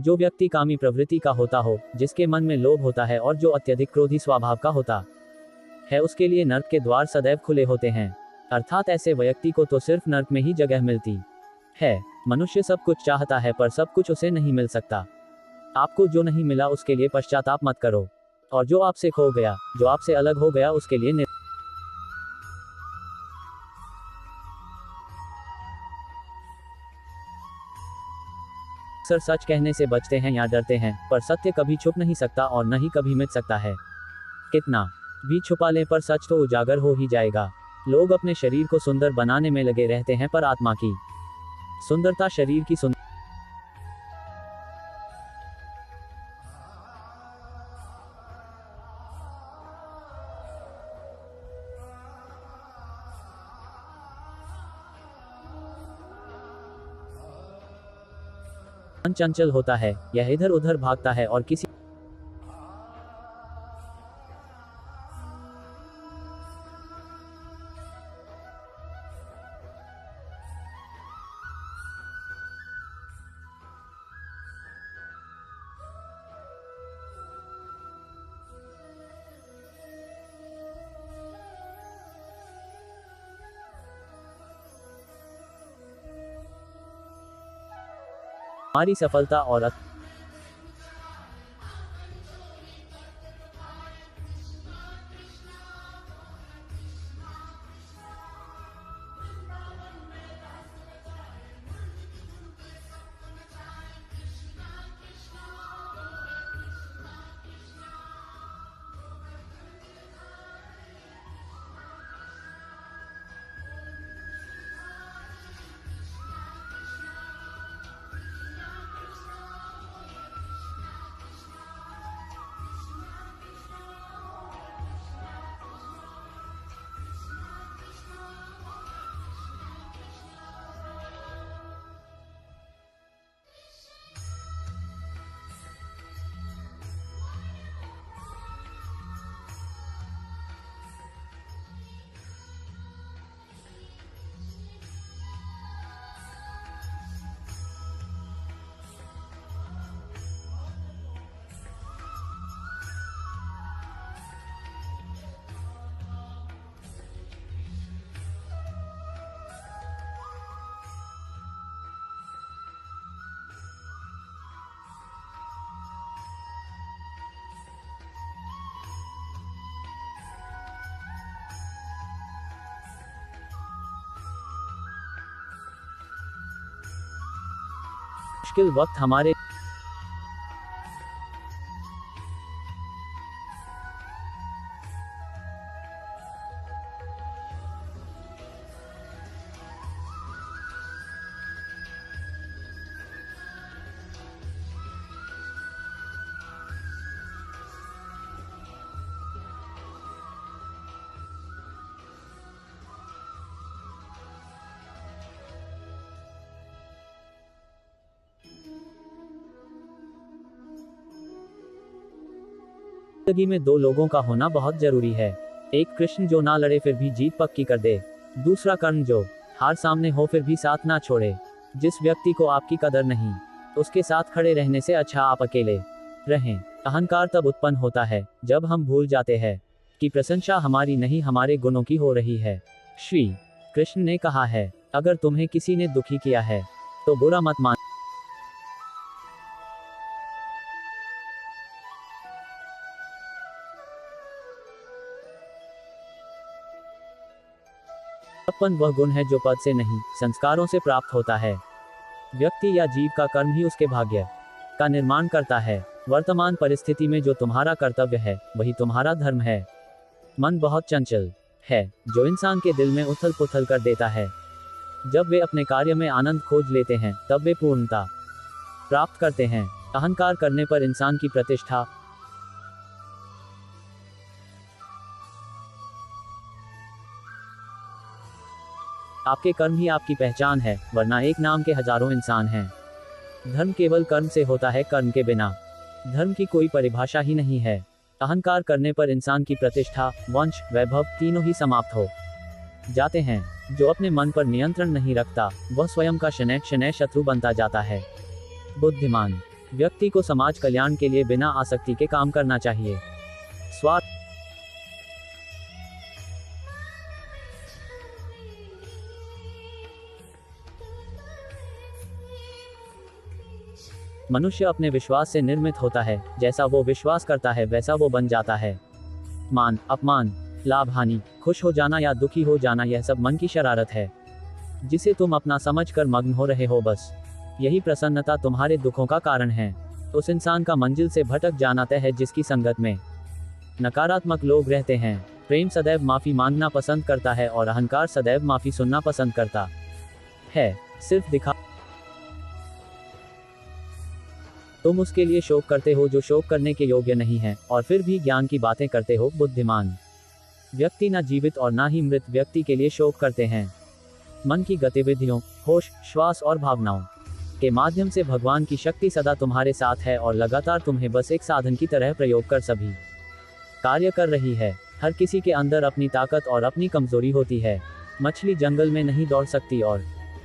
जो व्यक्ति कामी प्रवृत्ति का होता हो, जिसके मन में लोभ होता है और जो अत्यधिक क्रोधी स्वभाव का होता है, उसके लिए नर्क के द्वार सदैव खुले होते हैं। अर्थात ऐसे व्यक्ति को तो सिर्फ नर्क में ही जगह मिलती है। मनुष्य सब कुछ चाहता है पर सब कुछ उसे नहीं मिल सकता। आपको जो नहीं मिला उसके लिए पश्चाताप मत करो, और जो आपसे खो गया, जो आपसे अलग हो गया, उसके लिए अक्सर सच कहने से बचते हैं या डरते हैं, पर सत्य कभी छुप नहीं सकता और न ही कभी मिट सकता है। कितना भी छुपा लें पर सच तो उजागर हो ही जाएगा। लोग अपने शरीर को सुंदर बनाने में लगे रहते हैं पर आत्मा की सुंदरता, शरीर की सुंदर मन चंचल होता है, यह इधर उधर भागता है और किसी हमारी सफलता और मुश्किल वक्त हमारे जिंदगी में दो लोगों का होना बहुत जरूरी है। एक कृष्ण जो ना लड़े फिर भी जीत पक्की कर दे, दूसरा कर्ण जो हार सामने हो फिर भी साथ ना छोड़े। जिस व्यक्ति को आपकी कदर नहीं, उसके साथ खड़े रहने से अच्छा आप अकेले रहें। अहंकार तब उत्पन्न होता है जब हम भूल जाते हैं कि प्रशंसा हमारी नहीं हमारे गुणों की हो रही है। श्री कृष्ण ने कहा है, अगर तुम्हें किसी ने दुखी किया है तो बुरा मत मान। अपन वह गुण है जो पद से नहीं, संस्कारों से प्राप्त होता है। व्यक्ति या जीव का कर्म ही उसके भाग्य का निर्माण करता है। वर्तमान परिस्थिति में जो तुम्हारा कर्तव्य है वही तुम्हारा धर्म है। मन बहुत चंचल है, जो इंसान के दिल में उथल पुथल कर देता है। जब वे अपने कार्य में आनंद खोज लेते हैं तब वे पूर्णता प्राप्त करते हैं। अहंकार करने पर इंसान की प्रतिष्ठा आपके कर्म ही आपकी पहचान है, वरना एक नाम के हजारों इंसान हैं। धर्म केवल कर्म से होता है, कर्म के बिना धर्म की कोई परिभाषा ही नहीं है। अहंकार करने पर इंसान की प्रतिष्ठा, वंश, वैभव तीनों ही समाप्त हो जाते हैं। जो अपने मन पर नियंत्रण नहीं रखता वह स्वयं का क्षण क्षण शत्रु बनता जाता है। बुद्धिमान व्यक्ति को समाज कल्याण के लिए बिना आसक्ति के काम करना चाहिए। स्वार्थ मनुष्य अपने विश्वास से निर्मित होता है, जैसा वो विश्वास करता है वैसा वो बन जाता है। मान अपमान, लाभ हानि, खुश हो जाना या दुखी हो जाना, यह सब मन की शरारत है जिसे तुम अपना समझकर मग्न हो रहे हो। बस यही प्रसन्नता तुम्हारे दुखों का कारण है। उस इंसान का मंजिल से भटक जाना तय है जिसकी संगत में नकारात्मक लोग रहते हैं। प्रेम सदैव माफी मांगना पसंद करता है और अहंकार सदैव माफी सुनना पसंद करता है। सिर्फ दिखा तुम उसके लिए शोक करते हो जो शोक करने के योग्य नहीं है, और फिर भी ज्ञान की बातें करते हो। बुद्धिमान व्यक्ति न जीवित और न ही मृत व्यक्ति के लिए शोक करते हैं। मन की गतिविधियों, होश, श्वास और भावनाओं के माध्यम से भगवान की शक्ति सदा तुम्हारे साथ है और लगातार तुम्हें बस एक साधन की तरह प्रयोग कर सभी कार्य कर रही है। हर किसी के अंदर अपनी ताकत और अपनी कमजोरी होती है। मछली जंगल में नहीं दौड़ सकती और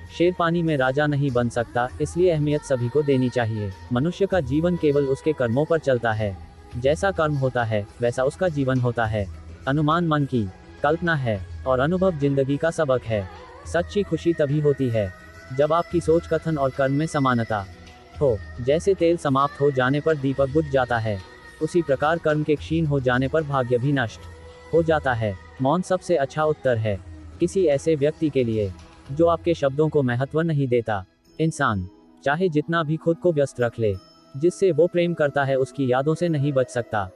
शेर पानी में राजा नहीं बन सकता, इसलिए अहमियत सभी को देनी चाहिए। मनुष्य का जीवन केवल उसके कर्मों पर चलता है। जैसा कर्म होता है वैसा उसका जीवन होता है। अनुमान मन की कल्पना है और अनुभव जिंदगी का सबक है। सच्ची खुशी तभी होती है जब आपकी सोच, कथन और कर्म में समानता हो। जैसे तेल समाप्त हो जाने पर दीपक बुझ जाता है, उसी प्रकार कर्म के क्षीण हो जाने पर भाग्य भी नष्ट हो जाता है। मौन सबसे अच्छा उत्तर है किसी ऐसे व्यक्ति के लिए जो आपके शब्दों को महत्व नहीं देता। इंसान चाहे जितना भी खुद को व्यस्त रख ले, जिससे वो प्रेम करता है उसकी यादों से नहीं बच सकता।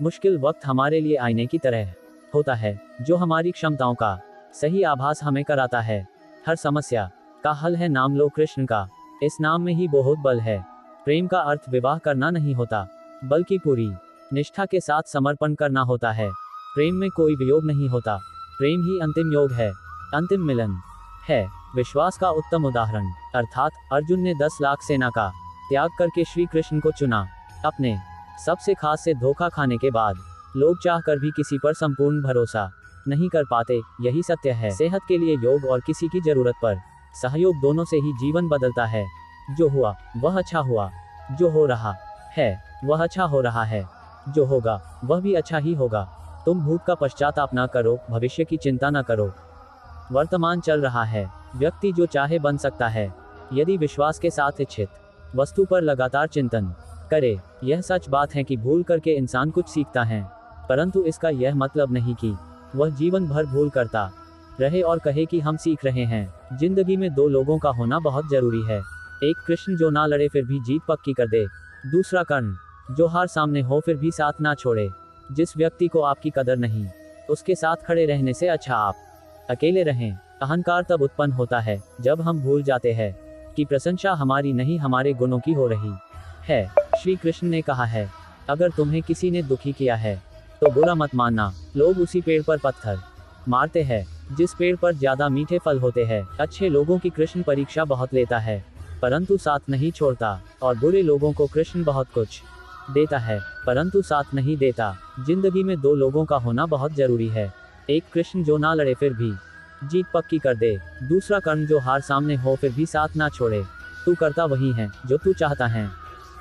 मुश्किल वक्त हमारे लिए आईने की तरह होता है जो हमारी क्षमताओं का सही आभास हमें कराता है। हर समस्या का हल है नाम लो कृष्ण का, इस नाम में ही बहुत बल है। प्रेम का अर्थ विवाह करना नहीं होता, बल्कि पूरी निष्ठा के साथ समर्पण करना होता है। प्रेम में कोई वियोग नहीं होता, प्रेम ही अंतिम योग है, अंतिम मिलन है। विश्वास का उत्तम उदाहरण अर्थात अर्जुन ने 10 लाख सेना का त्याग करके श्री कृष्ण को चुना। अपने सबसे खास से धोखा खाने के बाद लोग चाहकर भी किसी पर संपूर्ण भरोसा नहीं कर पाते, यही सत्य है। सेहत के लिए योग और किसी की जरूरत पर सहयोग, दोनों से ही जीवन बदलता है। जो हुआ वह अच्छा हुआ, जो हो रहा है वह अच्छा हो रहा है, जो होगा वह भी अच्छा ही होगा। तुम भूत का पश्चाताप न करो, भविष्य की चिंता न करो। वर्तमान चल रहा है, व्यक्ति जो चाहे बन सकता है यदि विश्वास के साथ इच्छित वस्तु पर लगातार चिंतन करे। यह सच बात है कि भूल करके इंसान कुछ सीखता है, परंतु इसका यह मतलब नहीं कि वह जीवन भर भूल करता रहे और कहे कि हम सीख रहे हैं। जिंदगी में दो लोगों का होना बहुत जरूरी है। एक कृष्ण जो ना लड़े फिर भी जीत पक्की कर दे, दूसरा कर्ण जो हार सामने हो फिर भी साथ ना छोड़े। जिस व्यक्ति को आपकी कदर नहीं, उसके साथ खड़े रहने से अच्छा आप अकेले रहें। अहंकार तब उत्पन्न होता है जब हम भूल जाते हैं कि प्रशंसा हमारी नहीं हमारे गुणों की हो रही है। श्री कृष्ण ने कहा है, अगर तुम्हें किसी ने दुखी किया है तो बुरा मत मानना। लोग उसी पेड़ पर पत्थर मारते हैं जिस पेड़ पर ज्यादा मीठे फल होते हैं। अच्छे लोगों की कृष्ण परीक्षा बहुत लेता है परंतु साथ नहीं छोड़ता, और बुरे लोगों को कृष्ण बहुत कुछ देता है परंतु साथ नहीं देता। जिंदगी में दो लोगों का होना बहुत जरूरी है। एक कृष्ण जो ना लड़े फिर भी जीत पक्की कर दे, दूसरा कर्ण जो हार सामने हो फिर भी साथ ना छोड़े। तू करता वही है जो तू चाहता है,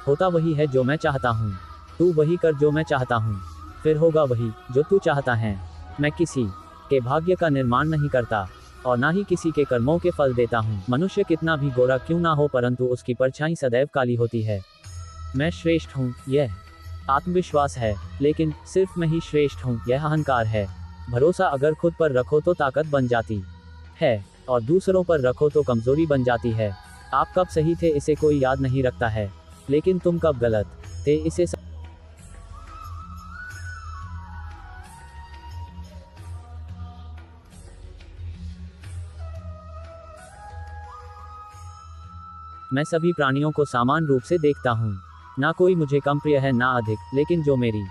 होता वही है जो मैं चाहता हूँ। तू वही कर जो मैं चाहता हूँ, फिर होगा वही जो तू चाहता है। मैं किसी के भाग्य का निर्माण नहीं करता और ना ही किसी के कर्मों के फल देता हूँ। मनुष्य कितना भी गोरा क्यों ना हो परंतु उसकी परछाई सदैव काली होती है। मैं श्रेष्ठ हूँ यह आत्मविश्वास है, लेकिन सिर्फ मैं ही श्रेष्ठ हूँ यह अहंकार है। भरोसा अगर खुद पर रखो तो ताकत बन जाती है और दूसरों पर रखो तो कमजोरी बन जाती है। आप कब सही थे इसे कोई याद नहीं रखता है, लेकिन तुम कब गलत थे इसे मैं सभी प्राणियों को समान रूप से देखता हूँ। ना कोई मुझे कम प्रिय है ना अधिक, लेकिन जो मेरी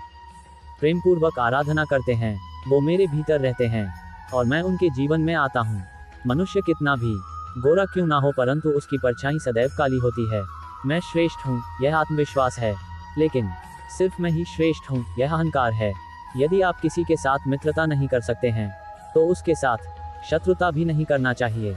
प्रेम पूर्वक आराधना करते हैं वो मेरे भीतर रहते हैं और मैं उनके जीवन में आता हूँ। मनुष्य कितना भी गोरा क्यों ना हो परंतु उसकी परछाई सदैव काली होती है। मैं श्रेष्ठ हूँ यह आत्मविश्वास है, लेकिन सिर्फ मैं ही श्रेष्ठ हूँ यह अहंकार है। यदि आप किसी के साथ मित्रता नहीं कर सकते हैं तो उसके साथ शत्रुता भी नहीं करना चाहिए।